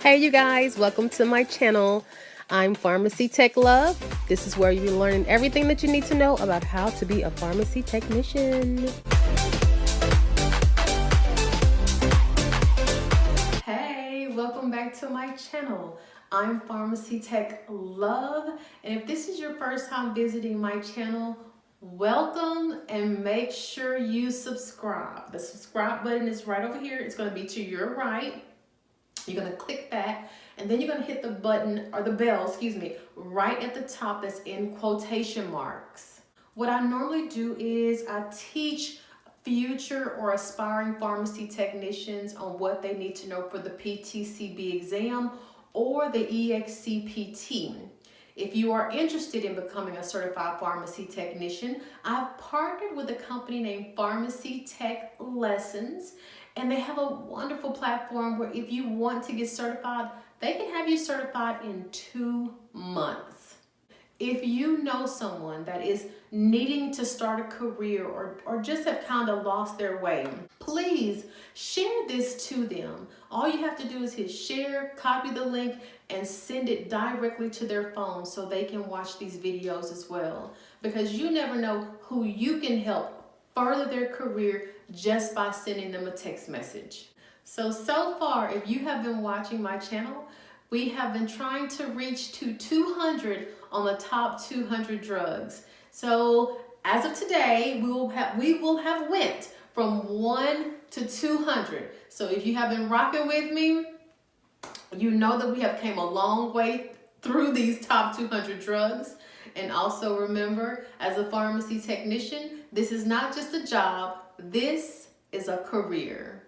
Hey you guys, welcome to my channel. I'm Pharmacy Tech Love. This is where you'll be learning everything that you need to know about how to be a pharmacy technician. Hey, welcome back to my channel. I'm Pharmacy Tech Love, and if this is your first time visiting my channel, welcome and make sure you subscribe. The subscribe button is right over here. It's going to be to your right. You're going to click that, and then you're going to hit the button, or the bell, excuse me, right at the top that's in quotation marks. What I normally do is I teach future or aspiring pharmacy technicians on what they need to know for the PTCB exam or the EXCPT. If you are interested in becoming a certified pharmacy technician, I've partnered with a company named Pharmacy Tech Lessons, and they have a wonderful platform where if you want to get certified, they can have you certified in 2 months. If you know someone that is needing to start a career or just have kind of lost their way, please share this to them. All you have to do is hit share, copy the link, and send it directly to their phone so they can watch these videos as well. Because you never know who you can help further their career just by sending them a text message. So far, if you have been watching my channel, we have been trying to reach to 200 on the top 200 drugs. So as of today, we will have went from 1 to 200. So if you have been rocking with me, you know that we have came a long way through these top 200 drugs. And also remember, as a pharmacy technician, this is not just a job, this is a career.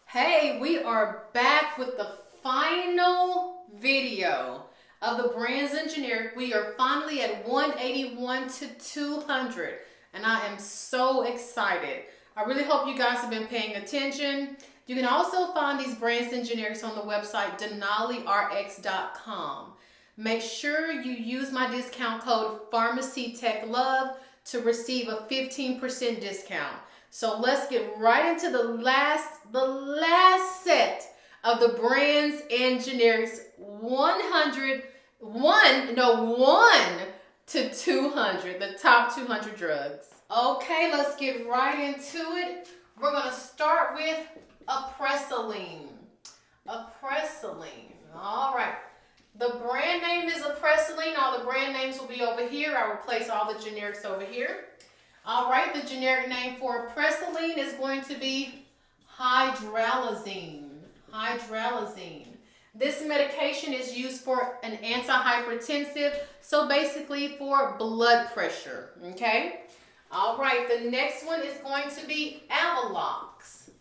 Hey, we are back with the final video of the brands and generic. We are finally at 181 to 200, and I am so excited. I really hope you guys have been paying attention. You can also find these brands and generics on the website denalirx.com. Make sure you use my discount code pharmacytechlove to receive a 15% discount. So let's get right into the last set of the brands and generics, 1 to 200, the top 200 drugs. Okay, let's get right into it. We're going to start with apresyline. All right. The brand name is apresyline. All the brand names will be over here. I'll replace all the generics over here. All right, the generic name for apresyline is going to be hydralazine. This medication is used for an antihypertensive, so basically for blood pressure, okay? All right, the next one is going to be Avelox.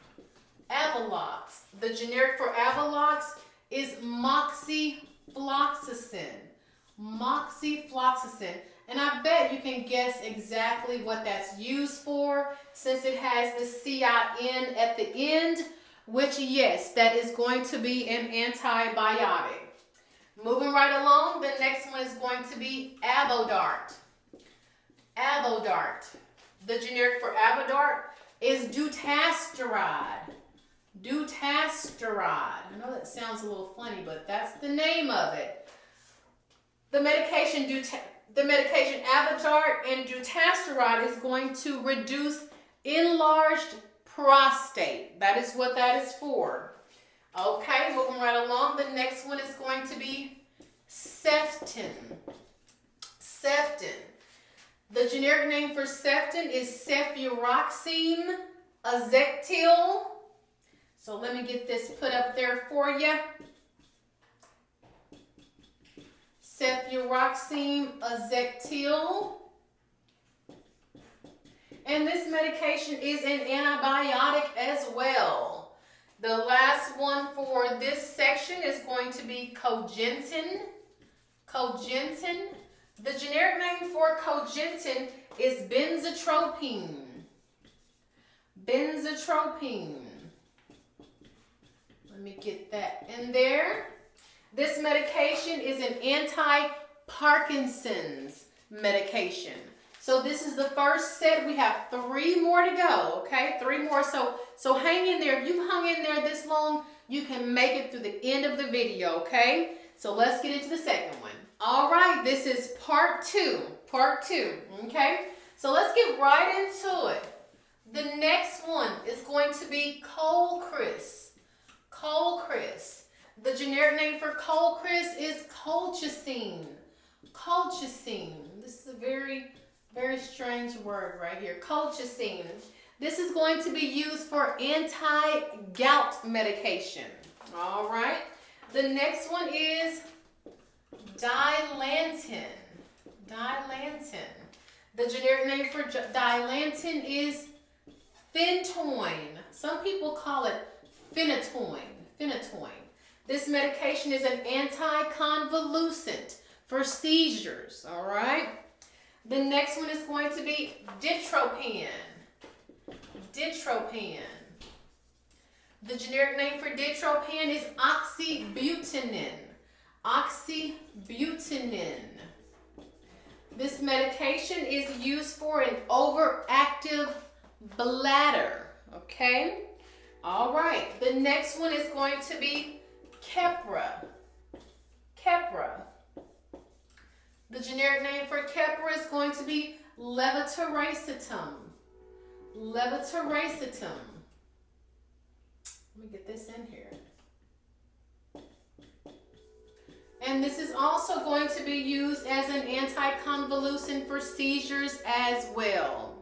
The generic for Avelox is moxifloxacin. And I bet you can guess exactly what that's used for, since it has the CIN at the end, which, yes, that is going to be an antibiotic. Moving right along, the next one is going to be Avodart. The generic for Avodart is dutasteride. I know that sounds a little funny, but that's the name of it. The medication Avodart and dutasteride is going to reduce enlarged prostate. That is what that is for. Okay, moving right along. The next one is going to be Ceftin. The generic name for Ceftin is cefuroxime azectil. So let me get this put up there for you. Cefuroxime azectil. And this medication is an antibiotic as well. The last one for this section is going to be Cogentin. The generic name for Cogentin is benzotropine. Let me get that in there. This medication is an anti-Parkinson's medication. So this is the first set. We have 3 more to go, okay? 3 more. So hang in there. If you've hung in there this long, you can make it through the end of the video, okay? So let's get into the second one. All right, this is part two, okay? So let's get right into it. The next one is going to be cold crisp. Cold crisp. The generic name for cold crisp is colchicine. Colchicine. This is a very, very strange word right here. Colchicine. This is going to be used for anti-gout medication. All right. The next one is Dilantin. Dilantin. The generic name for Dilantin is phenytoin. Some people call it phenytoin. Phenytoin. This medication is an anti-convulsant for seizures. All right. The next one is going to be ditropin. Ditropin. The generic name for ditropin is oxybutynin. Oxybutynin. This medication is used for an overactive bladder. Okay? All right. The next one is going to be Keppra. Keppra. The generic name for Keppra is going to be levetiracetam. Levetiracetam. Let me get this in here. And this is also going to be used as an anti-convulsant for seizures as well.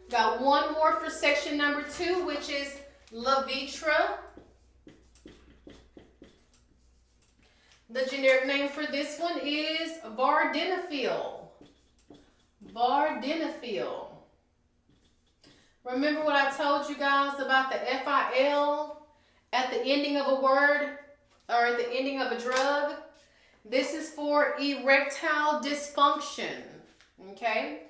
Got one more for section number 2, which is Levitra. The generic name for this one is vardenafil. Vardenafil. Remember what I told you guys about the FIL at the ending of a word or at the ending of a drug? This is for erectile dysfunction, okay?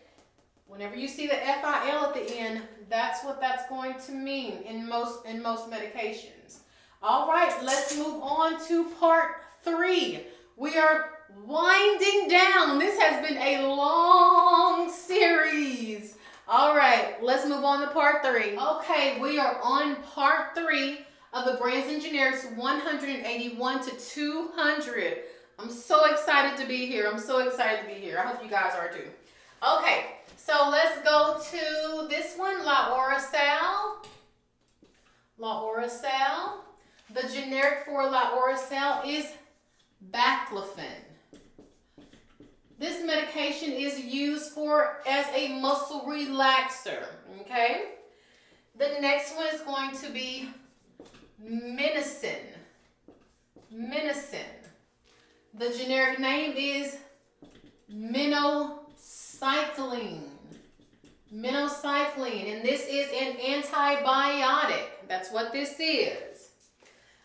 Whenever you see the FIL at the end, that's what that's going to mean in most medications. All right, let's move on to part 3. We are winding down. This has been a long series. All right, let's move on to part 3. Okay, we are on part 3 of the brands and generics 181 to 200. I'm so excited to be here. I hope you guys are too. Okay, so let's go to this one, Lauracil. Lauracil. The generic for Lauracil is baclofen. This medication is used as a muscle relaxer, okay? The next one is going to be Minocin. Minocin. The generic name is minocycline. Minocycline, and this is an antibiotic. That's what this is.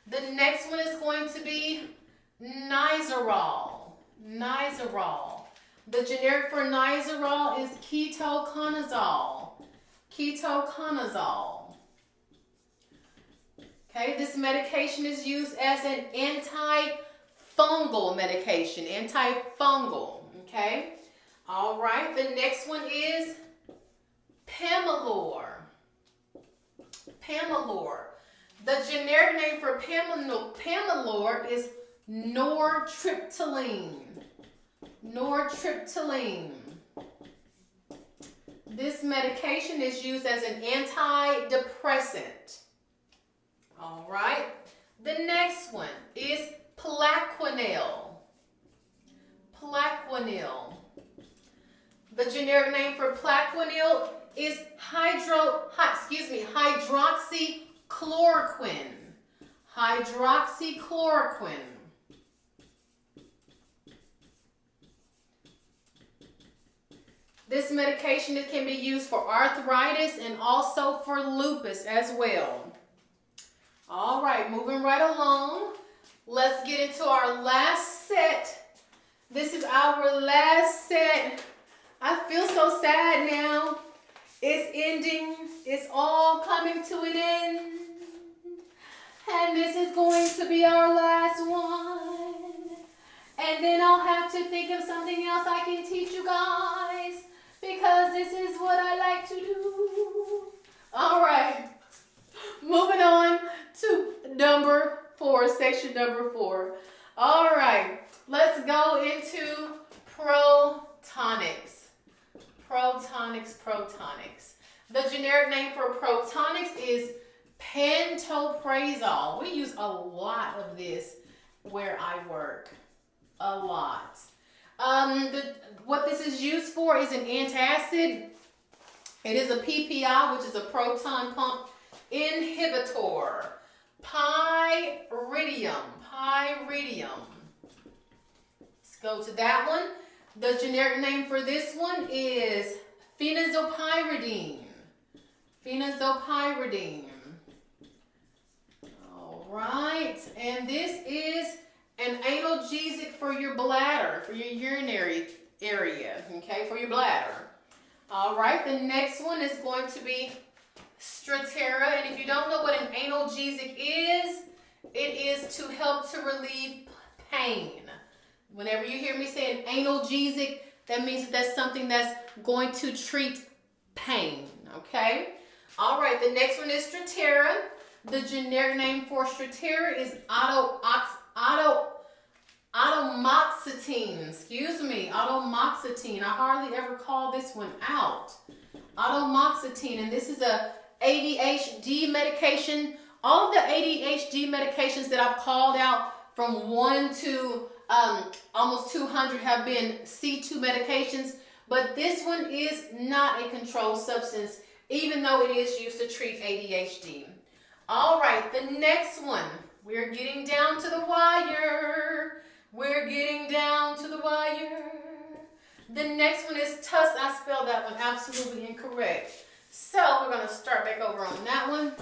The next one is going to be Nizoral. Nizoral. The generic for Nizoral is ketoconazole. Ketoconazole. Okay, this medication is used as an antifungal medication. Antifungal. Okay. All right. The next one is Pamelor. Pamelor. The generic name for Pamelor is nortriptyline. Nortriptyline. This medication is used as an antidepressant. All right. The next one is Plaquenil. Plaquenil. The generic name for Plaquenil is hydroxychloroquine. Hydroxychloroquine. This medication can be used for arthritis and also for lupus as well. All right, moving right along. Let's get into our last set. This is our last set. I feel so sad now. It's ending. It's all coming to an end. And this is going to be our last one. And then I'll have to think of something else I can teach you guys, because this is what I like to do. All right. Moving on to number 4, section number 4. All right, let's go into protonics. Protonics. The generic name for protonics is pantoprazole. We use a lot of this where I work. A lot. What this is used for is an antacid. It is a PPI, which is a proton pump inhibitor. Pyridium. Let's go to that one. The generic name for this one is phenazopyridine. All right, and this is an analgesic for your bladder, for your urinary area, okay, for your bladder. All right, the next one is going to be Strattera, and if you don't know what an analgesic is, it is to help to relieve pain. Whenever you hear me say an analgesic, that means that that's something that's going to treat pain, okay? All right, the next one is Strattera. The generic name for Strattera is atomoxetine. Atomoxetine. I hardly ever call this one out. Atomoxetine, and this is a ADHD medication. All of the ADHD medications that I've called out from 1 to almost 200 have been C2 medications, but this one is not a controlled substance, even though it is used to treat ADHD. All right, the next one, we're getting down to the wire. The next one is Tuss. I spelled that one absolutely incorrect. So we're going to start back over on that one.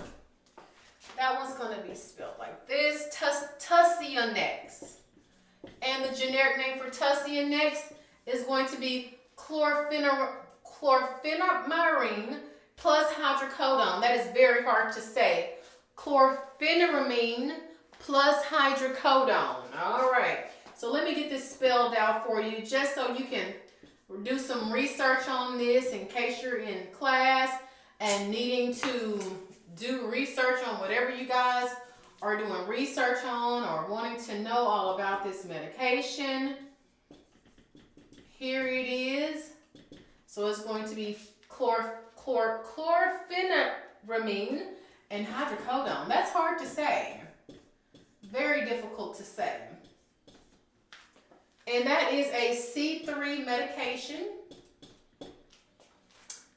That one's going to be spelled like this, Tussionex. And the generic name for Tussionex is going to be chlorpheniramine plus hydrocodone. That is very hard to say. Chlorpheniramine plus hydrocodone. All right. So let me get this spelled out for you just so you can do some research on this in case you're in class and needing to do research on whatever you guys are doing research on or wanting to know all about this medication. Here it is. So it's going to be chlorpheniramine and hydrocodone. That's hard to say. Very difficult to say. And that is a C3 medication.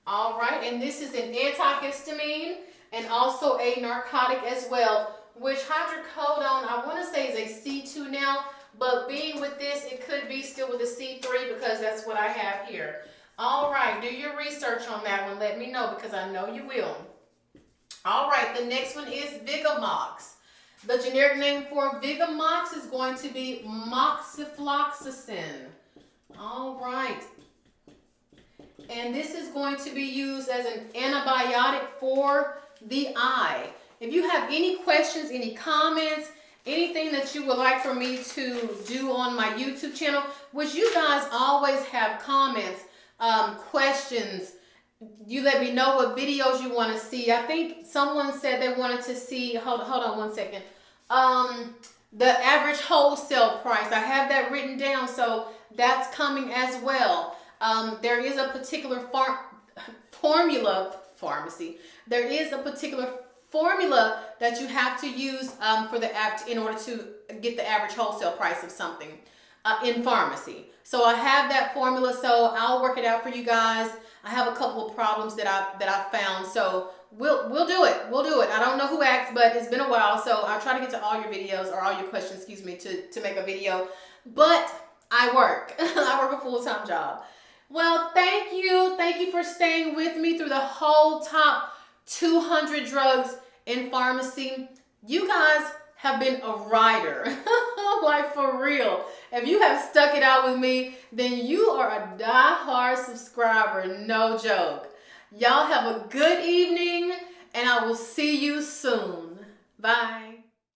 All right, and this is an antihistamine and also a narcotic as well, which hydrocodone, I want to say is a C2 now, but being with this, it could be still with a C3 because that's what I have here. All right, do your research on that one. Let me know because I know you will. All right, the next one is Vigamox. The generic name for Vigamox is going to be moxifloxacin. All right. And this is going to be used as an antibiotic for the eye. If you have any questions, any comments, anything that you would like for me to do on my YouTube channel, which you guys always have comments, questions, you let me know what videos you want to see. I think someone said they wanted to see, hold on one second, the average wholesale price. I have that written down, so that's coming as well. There is a particular There is a particular formula that you have to use in order to get the average wholesale price of something in pharmacy. So I have that formula, so I'll work it out for you guys. I have a couple of problems that I found, so we'll do it. I don't know who asked, but it's been a while, so I'll try to get to all your videos or all your questions, excuse me, to make a video. But I work. I work a full-time job. Well, thank you for staying with me through the whole top 200 drugs in pharmacy. You guys have been a rider, like for real. If you have stuck it out with me, then you are a die-hard subscriber, no joke. Y'all have a good evening, and I will see you soon. Bye.